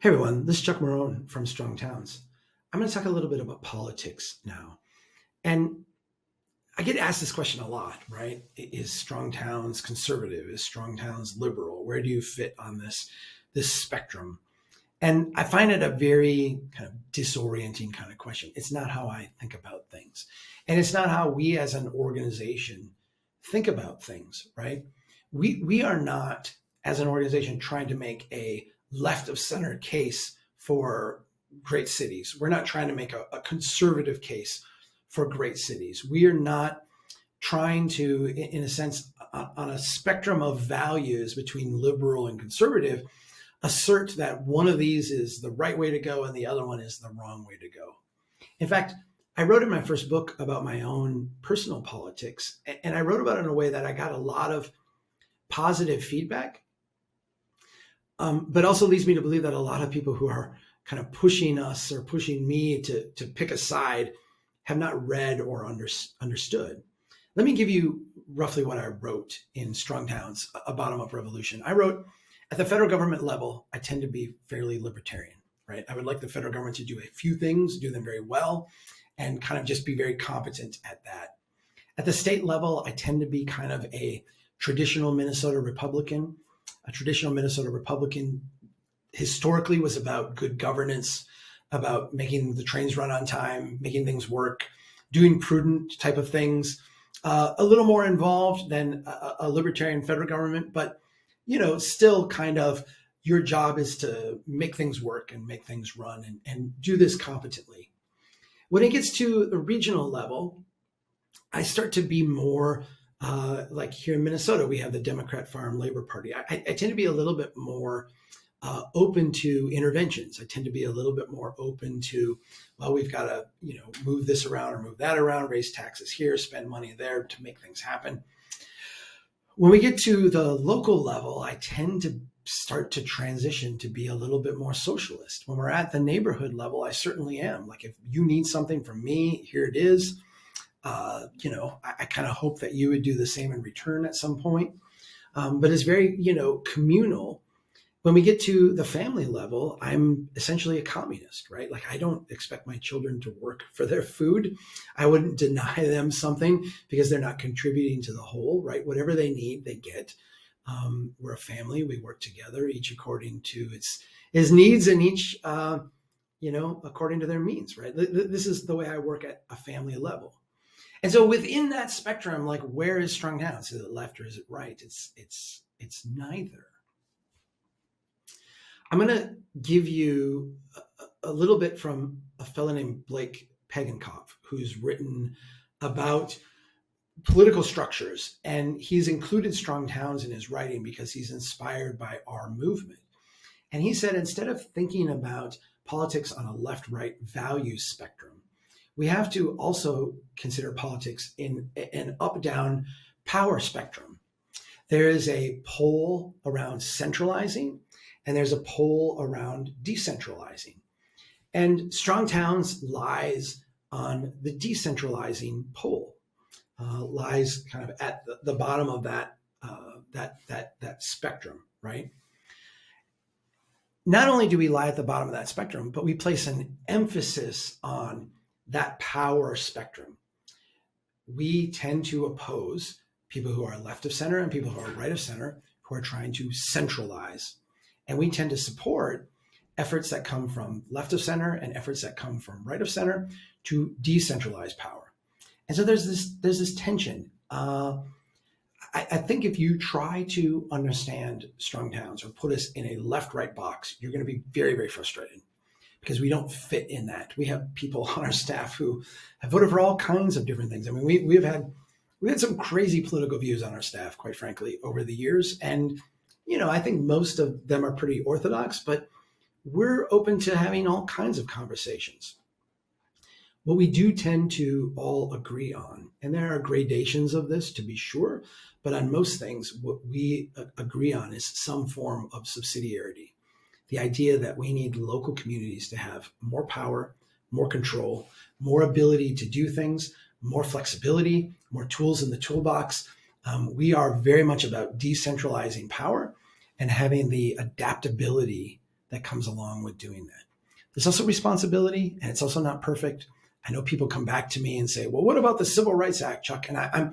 Hey everyone, this is Chuck Marone from Strong Towns. I'm going to talk a little bit about politics now. And I get asked this question a lot, right? Is Strong Towns conservative? Is Strong Towns liberal? Where do you fit on this spectrum? And I find it a very kind of disorienting kind of question. It's not how I think about things. And it's not how we as an organization think about things, right? We are not, as an organization, trying to make a left of center case for great cities. We're not trying to make a conservative case for great cities. We are not trying to, in a sense, on a spectrum of values between liberal and conservative, assert that one of these is the right way to go and the other one is the wrong way to go. In fact, I wrote in my first book about my own personal politics, and I wrote about it in a way that I got a lot of positive feedback, but also leads me to believe that a lot of people who are kind of pushing us or pushing me to pick a side have not read or understood. Let me give you roughly what I wrote in Strong Towns, A Bottom-Up Revolution. I wrote, at the federal government level, I tend to be fairly libertarian, right? I would like the federal government to do a few things, do them very well, and kind of just be very competent at that. At the state level, I tend to be kind of a traditional Minnesota Republican. A traditional Minnesota Republican historically was about good governance, about making the trains run on time, making things work, doing prudent type of things, a little more involved than a libertarian federal government, but still kind of your job is to make things work and make things run and do this competently. When it gets to the regional level, I start to be more like here in Minnesota, we have the Democrat Farm Labor Party. I tend to be a little bit more open to interventions. I tend to be a little bit more open to, well, we've got to, move this around or move that around, raise taxes here, spend money there to make things happen. When we get to the local level, I tend to start to transition to be a little bit more socialist. When we're at the neighborhood level, I certainly am. Like if you need something from me, here it is. I kind of hope that you would do the same in return at some point. But it's very, communal. When we get to the family level, I'm essentially a communist, right? Like I don't expect my children to work for their food. I wouldn't deny them something because they're not contributing to the whole, right? Whatever they need, they get. We're a family. We work together, each according to its needs and each, according to their means, right? This is the way I work at a family level. And so within that spectrum, like where is Strong Towns? Is it left or is it right? It's neither. I'm going to give you a little bit from a fellow named Blake Pegankopf, who's written about political structures. And he's included Strong Towns in his writing because he's inspired by our movement. And he said, instead of thinking about politics on a left-right value spectrum, we have to also consider politics in an up-down power spectrum. There is a pole around centralizing, and there's a pole around decentralizing. And Strong Towns lies on the decentralizing pole, lies kind of at the bottom of that spectrum, right? Not only do we lie at the bottom of that spectrum, but we place an emphasis on that power spectrum. We tend to oppose people who are left of center and people who are right of center who are trying to centralize. And we tend to support efforts that come from left of center and efforts that come from right of center to decentralize power. And so there's this tension. I think if you try to understand Strong Towns or put us in a left-right box, you're going to be very, very frustrated because we don't fit in that. We have people on our staff who have voted for all kinds of different things. I mean, we've had some crazy political views on our staff, quite frankly, over the years. And, I think most of them are pretty orthodox, but we're open to having all kinds of conversations. What we do tend to all agree on, and there are gradations of this to be sure, but on most things, what we agree on is some form of subsidiarity. The idea that we need local communities to have more power, more control, more ability to do things, more flexibility, more tools in the toolbox. We are very much about decentralizing power and having the adaptability that comes along with doing that. There's also responsibility, and it's also not perfect. I know people come back to me and say, well, what about the Civil Rights Act, Chuck? And I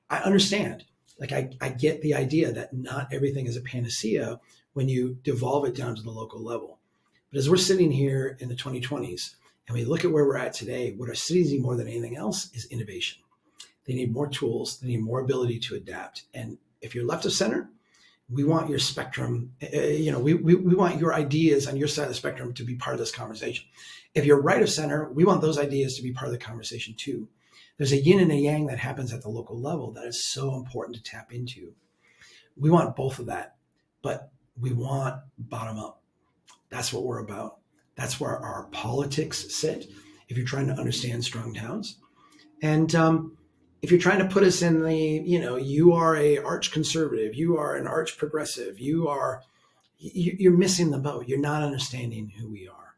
understand. Like, I get the idea that not everything is a panacea when you devolve it down to the local level. But as we're sitting here in the 2020s and we look at where we're at today, what our cities need more than anything else is innovation. They need more tools. They need more ability to adapt. And if you're left of center, we want your spectrum, we want your ideas on your side of the spectrum to be part of this conversation. If you're right of center, we want those ideas to be part of the conversation too. There's a yin and a yang that happens at the local level that is so important to tap into. We want both of that, but we want bottom up. That's what we're about. That's where our politics sit, if you're trying to understand strong towns. And if you're trying to put us in the, you are a arch conservative, you are an arch progressive, you're missing the boat. You're not understanding who we are.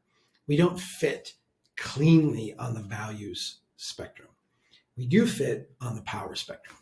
We don't fit cleanly on the values spectrum. We do fit on the power spectrum.